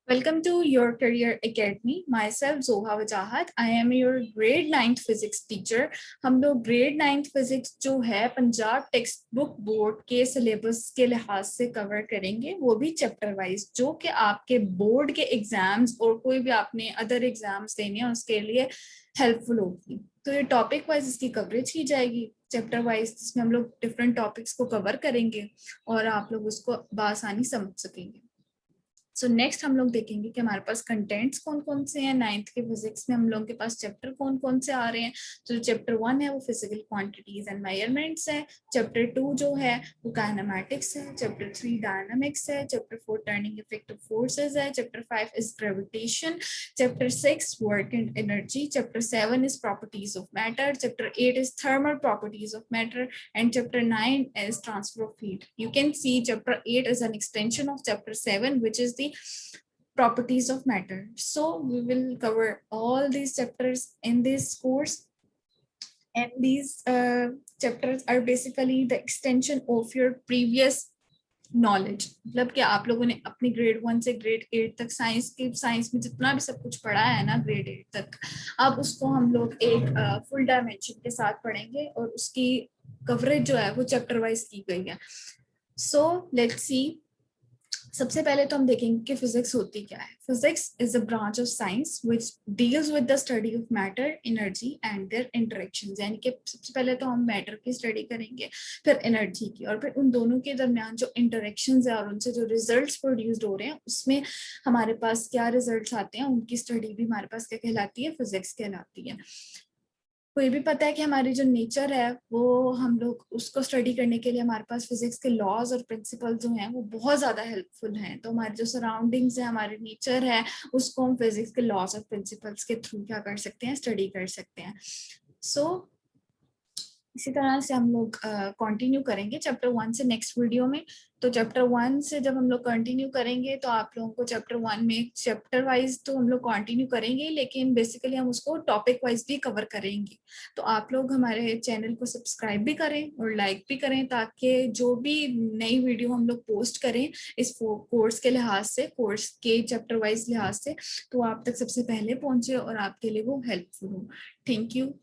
Welcome to your career academy. Myself Zoha Wajahat. I am your grade 9th physics teacher. हम लोग grade 9th physics जो है Punjab text book board के syllabus के लिहाज से कवर करेंगे, वो भी चैप्टर वाइज, जो कि आपके बोर्ड के एग्जाम्स और कोई भी आपने अदर एग्जाम्स देने हैं उसके लिए हेल्पफुल होगी। तो ये टॉपिक वाइज इसकी कवरेज की जाएगी चैप्टर वाइज, जिसमें हम लोग डिफरेंट टॉपिक्स को कवर करेंगे और आप लोग उसको बआसानी समझ सकेंगे। सो नेक्स्ट हम लोग देखेंगे कि हमारे पास कंटेंट्स कौन कौन से हैं। 9th के फिजिक्स में हम लोगों के पास चैप्टर कौन कौन से आ रहे हैं। तो जो चैप्टर 1 है वो फिजिकल क्वांटिटीज एंड मेजरमेंट्स है। चैप्टर 2 जो है वो काइनेमैटिक्स है। चैप्टर 3 डायनामिक्स है। Chapter 4 turning effect of forces है। Chapter 5 is gravitation. Chapter 6 work and energy. Chapter 7 is properties of matter. Chapter 8 is thermal properties of matter, and chapter 9 is transfer of heat. You can see chapter 8 is an extension of chapter 7, which is the properties of matter. So we will cover all these chapters in this course, and these chapters are basically the extension of your previous knowledge. मतलब कि आप लोगों ने अपनी grade 1 से grade 8 तक science में जितना भी सब कुछ पढ़ा है ना ग्रेड 8 तक, अब उसको हम लोग एक फुल डायमेंशन के साथ पढ़ेंगे और उसकी कवरेज जो है वो चैप्टर वाइज की गई है। So let's see. सबसे पहले तो हम देखेंगे कि फिजिक्स होती क्या है। Physics is a branch of science which deals with the study of matter, energy and their interactions. यानी कि सबसे पहले तो हम मैटर की स्टडी करेंगे, फिर एनर्जी की, और फिर उन दोनों के दरमियान जो इंटरेक्शंस है और उनसे जो रिजल्ट्स प्रोड्यूस्ड हो रहे हैं उसमें हमारे पास क्या रिजल्ट्स आते हैं, उनकी स्टडी भी हमारे पास क्या कहलाती है, फिजिक्स कहलाती है। कोई भी पता है कि हमारी जो नेचर है वो हम लोग उसको स्टडी करने के लिए हमारे पास फिजिक्स के लॉज और प्रिंसिपल जो हैं वो बहुत ज़्यादा हेल्पफुल हैं। तो हमारे जो सराउंडिंग्स है, हमारी नेचर है, उसको हम फिजिक्स के लॉज और प्रिंसिपल्स के थ्रू क्या कर सकते हैं, स्टडी कर सकते हैं। सो इसी तरह से हम लोग कंटिन्यू करेंगे चैप्टर 1 से नेक्स्ट वीडियो में। तो चैप्टर 1 से जब हम लोग कंटिन्यू करेंगे तो आप लोगों को चैप्टर 1 में चैप्टर वाइज तो हम लोग कंटिन्यू करेंगे, लेकिन बेसिकली हम उसको टॉपिक वाइज भी कवर करेंगे। तो आप लोग हमारे चैनल को सब्सक्राइब भी करें और लाइक भी करें, ताकि जो भी नई वीडियो हम लोग पोस्ट करें इस कोर्स के लिहाज से, कोर्स के चैप्टर वाइज लिहाज से, तो आप तक सबसे पहले पहुंचे और आपके लिए वो हेल्पफुल हो। Thank you.